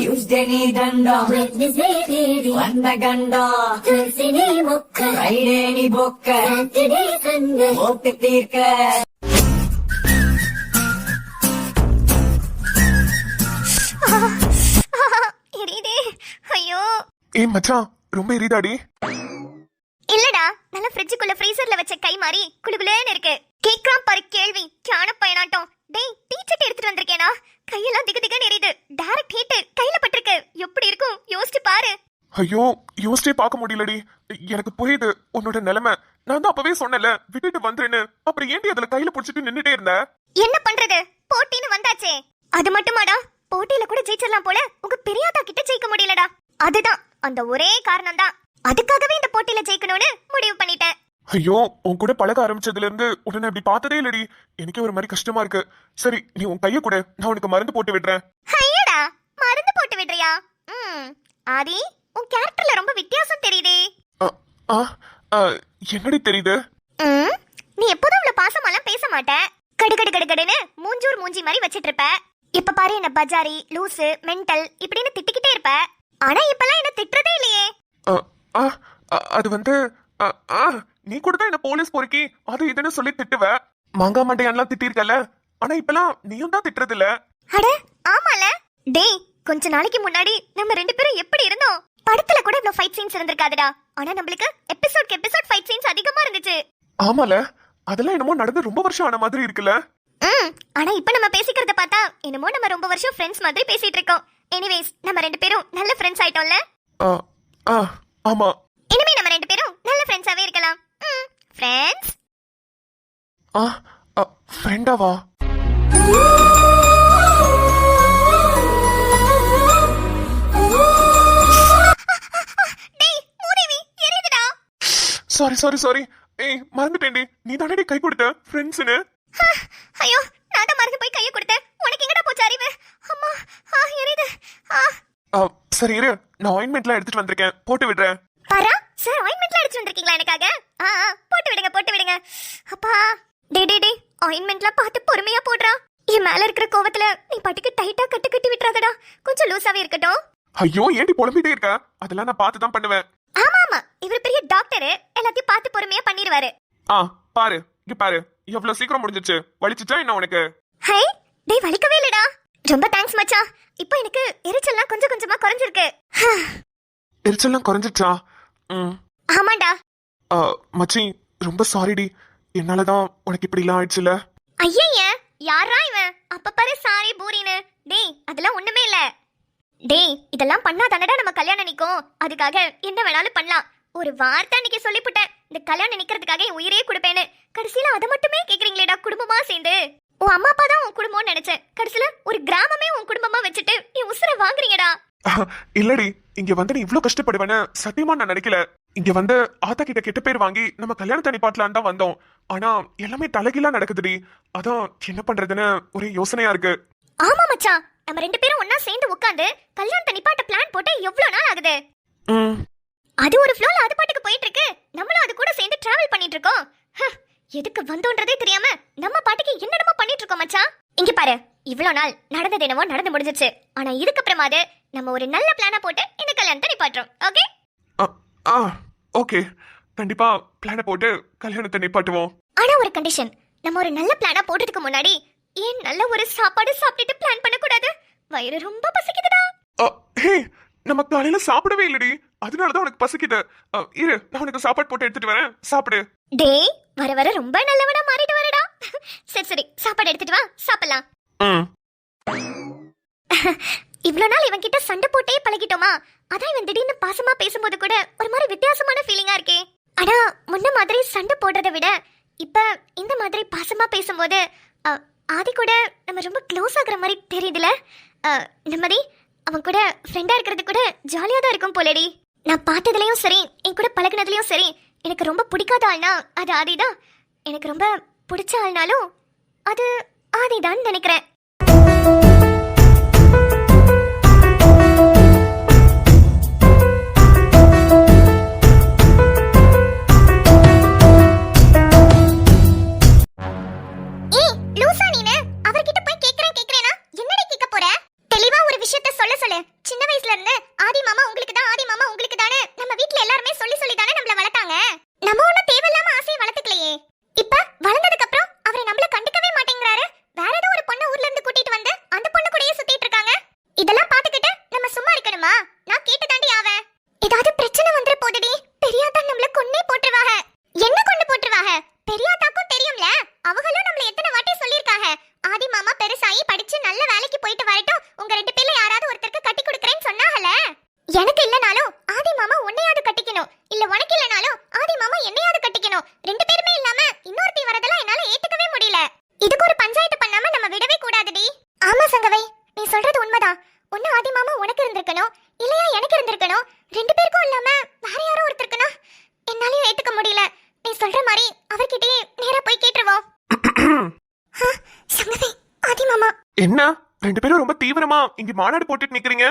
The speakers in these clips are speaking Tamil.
Tuesday நீ தண்டம், Wednesday தேடி வந்த கண்டம், Thursday நீ மொக்க, Friday நீ பொக்க, Saturday Sunday ஓட்டு தீர்க்க. எரியுதே, ஐயோ. ஏய் மச்சான், ரொம்ப எரியுதாடி? இல்லடா, நல்ல ஃப்ரிட்ஜுக்குள்ள ஃப்ரீசர்ல வச்ச கை மாதிரி குளுகுளுன்னு இருக்கு. கேக்குறான் பாரு கேள்வி, ஞான பயனாட்டம். டேய், டீச்சர் எடுத்துட்டு வந்திருக்கேனா? கையெல்லாம் திகு திகுன்னு எரியுது. டைரக்ட் ஹீட் கையில பட்டிருக்கு. எப்படி இருக்கும் யோசிச்சு பாரு. ஐயோ, யோசிச்சே பார்க்க முடியலடி. எனக்கு புரியுது உன்னோட நிலைமை. நான் தான் அப்பவே சொன்னல விட்டுட்டு வந்துருன்னு. அப்புறம் ஏன்டி அதுல கையில புடிச்சிட்டு நின்னுட்டே இருந்த? என்ன பண்றது, போட்டின்னு வந்தாச்சே. அது மட்டுமாடா, போட்டியில கூட ஜெயிச்சிடலாம் போல உங்க பெரியாதா கிட்ட ஜெயிக்க முடியலடா. அதுதான் அந்த ஒரே காரணம் தான். அதுக்காகவே இந்த போட்டியில ஜெயிக்கணும்னு முடிவு பண்ணிட்டேன். ஐயோ, உன் கூட பழக ஆரம்பிச்சதுல இருந்து உடனே அப்படி பார்த்ததே இல்லடி. எனக்கே ஒரு மாதிரி கஷ்டமா இருக்கு. சரி, நீ உன் கைய கூட, நான் உனக்கு மருந்து போட்டு விடுறேன். ஐயடா, மருந்து போட்டு விடுறியா? ஆதி, உன் கேரக்டர்ல ரொம்ப வித்தியாசம் தெரியுதே. என்னடி தெரியுது? நீ எப்போதும் அவ்வளவு பாசமாலாம் பேச மாட்ட. கடு கடு கடு கடுன்னு மூஞ்சூர் மூஞ்சி மாதிரி வச்சிட்டு இருப்ப. இப்ப பாரு, என்ன பஜாரி, லூசு, மென்டல் இப்படின்னு திட்டிக்கிட்டே இருப்ப. ஆனா இப்பெல்லாம் என்ன திட்டுறதே இல்லையே. அது வந்து நீ கூட தான் என்ன போலீஸ் பொறுக்கி அது இதுன்னு சொல்லி திட்டுவ. மங்கா மண்டையெல்லாம் திட்டிருக்கல. ஆனா இப்பெல்லாம் நீயும் தான் திட்டுறது இல்ல. அட ஆமால. டேய், கொஞ்ச நாளைக்கு முன்னாடி நம்ம ரெண்டு பேரும் எப்படி இருந்தோம்? படத்துல கூட இவ்வளவு ஃபைட் சீன்ஸ் இருந்திருக்காதுடா. ஆனா நம்மளுக்கு எபிசோட் ஃபைட் சீன்ஸ் அதிகமா இருந்துச்சு. ஆமால, அதெல்லாம் என்னமோ நடந்து ரொம்ப வருஷம் ஆன மாதிரி இருக்குல்ல. ஆனா இப்ப நம்ம பேசிக்கிறத பார்த்தா என்னமோ நம்ம ரொம்ப வருஷம் ஃப்ரெண்ட்ஸ் மாதிரி பேசிட்டு இருக்கோம். எனிவேஸ், நம்ம ரெண்டு பேரும் நல்ல ஃப்ரெண்ட்ஸ் ஆயிட்டோம்ல. ஆமா, இனிமே நம்ம ரெண்டு பேரும் நல்ல ஃப்ரெண்ட்ஸாவே இருக்கலாம். ஃப்ரெண்ட்ஸ். ஃப்ரெண்டாவா? டேய், மூதேவி, எரியுதுடா. சாரி. ஏய், மறந்துட்டேன்டி. நீ தானடி கை கொடுத்த ஃப்ரெண்ட்ஸ்னு. ஐயோ, நான் தான் மறந்து போய் கைய கொடுத்தேன். உனக்கு எங்கடா போச்சு அறிவு? அம்மா, எரியுது. சரி இரு, நான் ஆயின்மெண்ட்லாம் எடுத்துட்டு வந்திருக்கேன், போட்டு விடுறேன். பாரா, சார் ஆயின்மெண்ட்லாம் எடுத்து வந்திருக்கீங்களா எனக்காக? போட்டு விடுங்க. அப்பா, டே ஆயின்மெண்ட்லாம் பார்த்து பொறுமையா போடுறா. என் மேல இருக்கிற கோவத்துல நீ பாட்டுக்கு டைட்டா கட்டி விட்டுறாதடா. கொஞ்சம் லூசாவே இருக்கட்டும். ஐயோ, ஏன்டி புலம்பிட்டே இருக்க? அதெல்லாம் நான் பார்த்து தான் பண்ணுவேன். ஆமா, இவர் பெரிய டாக்டர், எல்லாத்தையும் பார்த்து பொறுமையா பண்ணிடுவாரு. பாரு, இங்க பாரு, எவ்வளவு சீக்கிரம் முடிஞ்சிச்சு. வலிச்சுச்சா என்ன உனக்கு? ஹே, டேய், வலிக்கவே இல்லடா. ரொம்ப தேங்க்ஸ் மச்சான். இப்போ எனக்கு எரிச்சல்லாம் கொஞ்சம் கொஞ்சமா குறைஞ்சிருக்கு. எரிச்சல்லாம் குறைஞ்சிச்சா? ஆமாண்டா. மச்சி, ரொம்ப சாரிடி. என்னாலதான் உனக்கு இப்படி எல்லாம் ஆயிடுச்சுல. ஐயய்ய, யாரா இவன்? அப்ப பாரு சாரி பூரின்னு. டேய், அதெல்லாம் ஒண்ணுமே இல்ல. டேய், இதெல்லாம் பண்ணா தானடா நம்ம கல்யாணம் நிக்கும். அதுக்காக என்ன வேணாலும் பண்ணலாம். ஒரு வார்த்தை அன்னைக்கு சொல்லிவிட்டேன், இந்த கல்யாணம் நிக்கிறதுக்காக என் உயிரே கொடுப்பேன்னு. கடைசியில அதை மட்டுமே கேக்குறீங்களேடா, குடும்பமா சேர்ந்து. உன் அம்மா அப்பா தான் உன் குடும்பம்னு நினைச்சேன். கடைசியில ஒரு கிராமமே உன் குடும்பமா வச்சுட்டு என் உசுரை வாங்குறீங்கடா. இல்லடி, இங்க வந்து நீ இவ்ளோ கஷ்டப்படுவேன்னு சத்தியமா நான் நினைக்கல. இங்க வந்து ஆத்தா கிட்ட கெட்ட பேர் வாங்கி நம்ம கல்யாணத்தை நிப்பாட்டலான்னு தான் வந்தோம். ஆனா எல்லாமே தலைகீழா நடக்குதுடி. அதான் என்ன பண்றதுன்னு ஒரே யோசனையா இருக்கு. ஆமா மச்சான், நம்ம ரெண்டு பேரும் ஒன்னா சேர்ந்து உட்கார்ந்து கல்யாணத்தை நிப்பாட்ட பிளான் போட்டு எவ்வளவு நாள் ஆகுது? அது ஒரு ஃப்ளோல அது பாட்டுக்கு போயிட்டு இருக்கு. நம்மளும் அது கூட சேர்ந்து டிராவல் பண்ணிட்டு இருக்கோம். எதுக்கு வந்தோன்றதே தெரியாம நம்ம பாட்டுக்கு என்னடமா பண்ணிட்டு இருக்கோம் மச்சான். இங்க பாரு, இவ்வளவு நாள் நடந்தது என்னவோ நடந்து முடிஞ்சிச்சு. ஆனா இதுக்கப்புறமாவது நம்ம ஒரு நல்ல பிளானா போட்டு இந்த கல்யாணத்தை நிப்பாட்டுறோம். ஓகே? ஓகே, கண்டிப்பா பிளான போட்டு கல்யாணத்தை நிப்பாட்டுவோம். ஆனா ஒரு கண்டிஷன், நம்ம ஒரு நல்ல பிளானா போடுறதுக்கு முன்னாடி ஏன் நல்ல ஒரு சாப்பாடு சாப்பிட்டுட்டு பிளான் பண்ண கூடாது? வயிறு ரொம்ப பசிக்குதுடா. ஹே, நம்ம காலையில சாப்பிடவே இல்லடி. அதனாலதான் உனக்கு பசிக்குது. இரு, நான் உனக்கு சாப்பாடு போட்டு எடுத்துட்டு வரேன், சாப்பிடு. டேய், வர வர ரொம்ப நல்லவனா மாறிட்டு வரடா. சரி, சாப்பாடு எடுத்துட்டு வா, சாப்பிடலாம். இவ்வளவு நாள் இவன் கிட்ட சண்டை போட்டே பழகிட்டோமா, அதான் இவன் திடீர்னு பாசமா பேசும்போது கூட ஒரு மாதிரி வித்தியாசமான ஃபீலிங்கா இருக்கே. ஆனா முன்ன மாதிரி சண்டை போடுறதை விட இப்ப இந்த மாதிரி பாசமா பேசும்போது ஆதி கூட நம்ம ரொம்ப க்ளோஸ் ஆகுற மாதிரி தெரியுதுல. நிம்மதி, அவன் கூட ஃப்ரெண்டா இருக்கிறது கூட ஜாலியா தான் இருக்கும் போலடி. நான் பார்த்ததுலயும் சரி, என் கூட பழகினதுலயும் சரி, எனக்கு ரொம்ப பிடிக்காத ஆள்னா அது ஆதிதான். எனக்கு ரொம்ப பிடிச்ச ஆள்னாலும் அது ஆதிதான் நினைக்கிறேன். சின்ன போயிட்டு வரட்டும், உங்க 2 பேர்ல யாராவது ஒருத்தருக்கு கட்டி கொடுக்கறேன்னு சொன்னாங்கல. எனக்கு இல்லனாலும் ஆதி மாமா உன்னையாவது கட்டிக்கணும், இல்ல உனக்கு இல்லனாலும் ஆதி மாமா என்னையாவது கட்டிக்கணும். 2 பேருமே இல்லாம இன்னொருத்தி வரதெல்லாம் என்னால ஏத்துக்கவே முடியல. இதுக்கு ஒரு பஞ்சாயத்து பண்ணாம நம்ம விடவே கூடாதுடி. ஆமா சங்கவை, நீ சொல்றது உண்மைதான். ஒண்ணு ஆதி மாமா உனக்கு இருந்திருக்கணும், இல்லையா எனக்கு இருந்திருக்கணும். 2 பேருக்கும் இல்லாம வேற யாரோ ஒருத்தருக்குனா என்னாலயும் ஏத்துக்க முடியல. நீ சொல்ற மாதிரி அவர்கிட்டயே நேரா போய் கேட்டுருவோம். சங்கவி, ஆதி மாமா. என்ன 2 பேரும் ரொம்ப தீவிரமா இங்க மாநாடு போட்டுட்டு நிக்கிறீங்க?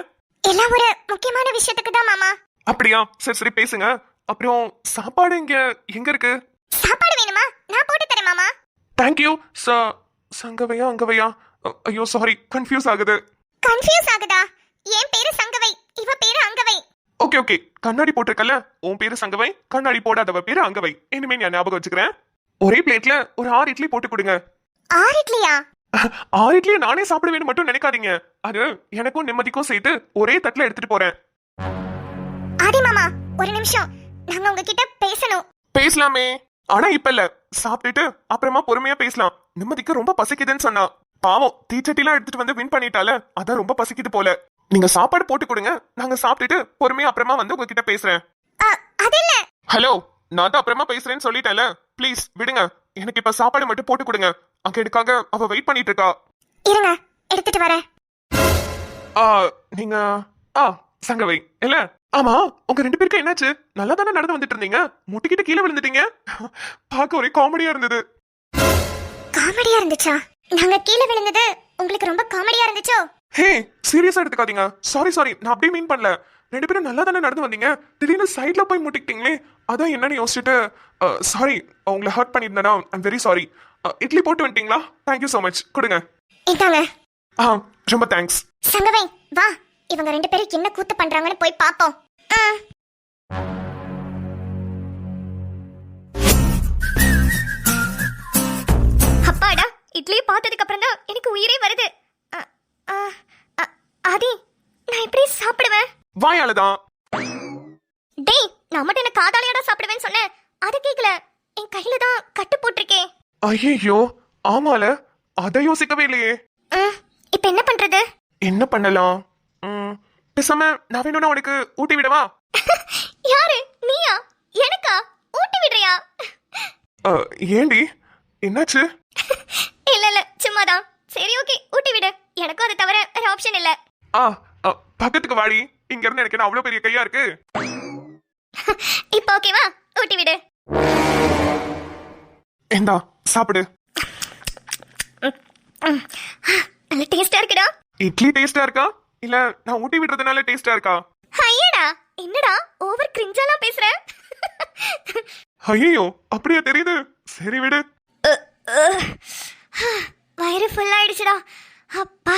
எல்லாம் ஒரு முக்கியமான விஷயத்துக்கு தான் மாமா. அப்படியா? சரி சரி பேசுங்க. அப்புறம் சாப்பாடு இங்க எங்க இருக்கு? சாப்பாடு வேணுமா? நான் போட்டு தரேன் மாமா. தேங்க்யூ. சங்கவையா அங்கவையா? ஐயோ சாரி, கன்ஃபியூஸ் ஆகுது. கன்ஃபியூஸ் ஆகுதா? என் பேரு சங்கவை, இவ பேரு அங்கவை. ஓகே ஓகே, கண்ணாடி போட்டிருக்கல, உன் பேரு சங்கவை, கண்ணாடி போடாதவ பேரு அங்கவை. இனிமே நான் ஞாபகம் வச்சுக்கிறேன். ஒரே பிளேட்ல ஒரு 6 இட்லி போட்டு கொடுங்க. 6 இட்லியா? 6 இட்லியை நானே சாப்பிடுவேன்னு மட்டும் நினைக்காதீங்க. அது எனக்கும் நிம்மதிக்கும் சேர்த்து ஒரே தட்டுல எடுத்துட்டு போறேன். ஆதி மாமா, ஒரு நிமிஷம், நாங்க உங்ககிட்ட பேசணும். பேசலாமே, ஆனா இப்ப இல்ல. சாப்பிட்டுட்டு அப்புறமா பொறுமையா பேசலாம். நிம்மதிக்கு ரொம்ப பசிக்குதுன்னு சொன்னா. பாவம், தீச்சட்டிலாம் எடுத்துட்டு வந்து வின் பண்ணிட்டால, அதான் ரொம்ப பசிக்குது போல. நீங்க சாப்பாடு போட்டு கொடுங்க, நாங்க சாப்பிட்டுட்டு பொறுமையா அப்புறமா வந்து உங்ககிட்ட பேசுறேன். அது இல்ல. ஹலோ, நான் தான் அப்புறமா பேசுறேன்னு சொல்லிட்டேன்ல, ப்ளீஸ் விடுங்க. எனக்கு இப்ப சாப்பாடு மட்டும் போட்டு கொடுங்க. அங்க எனக்காக அவ வெயிட் பண்ணிட்டு இருக்கா. இருங்க, எடுத்துட்டு வரேன். நீங்க சங்கவை இல்ல? ஆமா, உங்க 2 பேருக்கு என்னாச்சு? நல்லா தானே நடந்து வந்துட்டு இருந்தீங்க, முட்டிக்கிட்டு கீழே விழுந்துட்டீங்க. பார்க்க ஒரே காமெடியா இருந்தது. காமெடியா இருந்துச்சா? நாங்க கீழே விழுந்தது உங்களுக்கு ரொம்ப காமெடியா இருந்துச்சோ? ஹே, சீரியஸா எடுத்துக்காதீங்க. சாரி, நான் அப்படியே மீன் பண்ணல. 2 பேரும் நல்லா தானே நடந்து வந்தீங்க, திடீர்னு சைட்ல போய் முட்டிக்கிட்டீங்களே, அதான் என்னன்னு யோசிச்சுட்டு சாரி, உங்களை ஹர்ட் பண்ணியிருந்தேனா? I'm very sorry. இட்லி போட்டு வந்துட்டீங்களா? Thank you so much. கொடுங்க. இந்தாங்க. ரொம்ப தேங்க்ஸ். சங்கவை, வா, இவங்க 2 பேரும் என்ன கூத்து பண்றாங்கன்னு போய் பாப்போம். அப்பாடா, இட்லி பார்த்ததுக்கு அப்புறம் தான் எனக்கு உயிரே வருது. ஆதி, நான் எப்படி சாப்பிடுவேன்? வாயாலதான். டேய், நான் மட்டும் என்ன காதாலையாடா சாப்பிடுவேன்னு சொன்னேன், அது கேக்கல. என் கையில தான் கட்டு போட்டிருக்கேன். ஐயோ, ஆமால, அதை யோசிக்கவே இல்லையே. இப்ப என்ன பண்றது? என்ன பண்ணலாம்? பேசாம நான் வேணும்னா உனக்கு ஊட்டி விடவா? யாரு, நீயா? எனக்கா ஊட்டி விடுறியா? ஏண்டி, என்னாச்சு? இல்ல சும்மாதான். சரி ஓகே, ஊட்டி விடு. எனக்கும் அது தவிர வேற ஆப்ஷன் இல்ல. பக்கத்துக்கு வாடி. இங்க இருந்து எனக்கு அவ்வளவு பெரிய கையா இருக்கு. இப்ப ஓகேவா? ஊட்டி விடு. இந்தா சாப்பிடு. நல்ல டேஸ்டா இருக்குடா. இட்லி டேஸ்டா இருக்கா, இல்ல நான் ஊட்டி விடுறதுனால டேஸ்டா இருக்கா? ஐயடா, என்னடா ஓவர் கிரிஞ்செல்லாம் பேசுற? ஐயோ, அப்படியே தெரியுது. சரி விடு. வயிறு ஃபுல் ஆயிடுச்சுடா. அப்பா.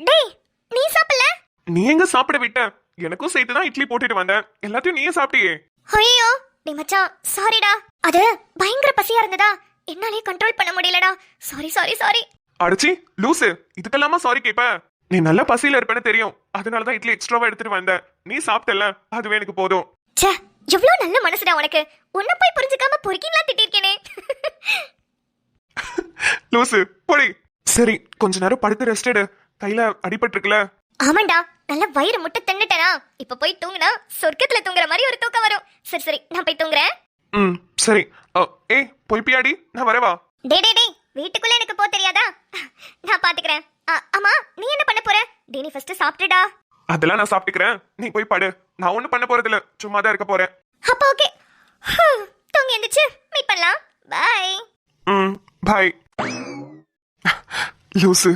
டேய், நீ சாப்பிடல? நீ எங்க சாப்பிட விட்ட? எனக்கும் சேர்த்து தான் இட்லி போட்டுட்டு வந்தேன். எல்லாத்தையும் நீயே சாப்பிட்டியே. ஐயோ, நீ மச்சான், சாரிடா. அது பயங்கர பசியா இருந்ததா, என்னாலே கண்ட்ரோல் பண்ண முடியலடா. சாரி. அடிச்சி லூசு, இதுக்கெல்லாமா சாரி கேப்ப? நீ நல்ல பசியில இருப்பேன்னு தெரியும், அதனாலதான் இட்லி எக்ஸ்ட்ராவா எடுத்துட்டு வந்தேன். நீ சாப்பிட்டல, அதுவே எனக்கு போதும். ச்சே, எவ்வளவு நல்ல மனசுடா உனக்கு. உன்னை போய் புரிஞ்சுக்காம பொறுக்கிங்களா திட்டிருக்கேனே. லூசு போடி. சரி, கொஞ்ச நேரம் படுத்து ரெஸ்ட் எடு. கையில அடிபட்டு இருக்குல? ஆமாண்டா, நல்ல வயிறு முட்டை தின்னுட்டேனா. இப்ப போய் தூங்குனா சொர்க்கத்துல தூங்குற மாதிரி ஒரு தூக்கம் வரும். சரி, நான் போய் தூங்குறேன். சரி. போய் பியாடி, நான் வரவா? டேய், வீட்டுக்குள்ள எனக்கு போ தெரியாதா? நான் பாத்துக்கிறேன். அம்மா, நீ என்ன பண்ண போற? நீ ஃபர்ஸ்ட் சாப்பிட்டுடா. அதெல்லாம் நான் சாப்பிட்டுக்கிறேன், நீ போய் படு. நான் ஒண்ணும் பண்ண போறது இல்ல, சும்மா தான் இருக்க போறேன். அப்ப ஓகே, தூங்கி எந்திரிச்சு மீட் பண்ணலாம். பை. பாய். லூசு.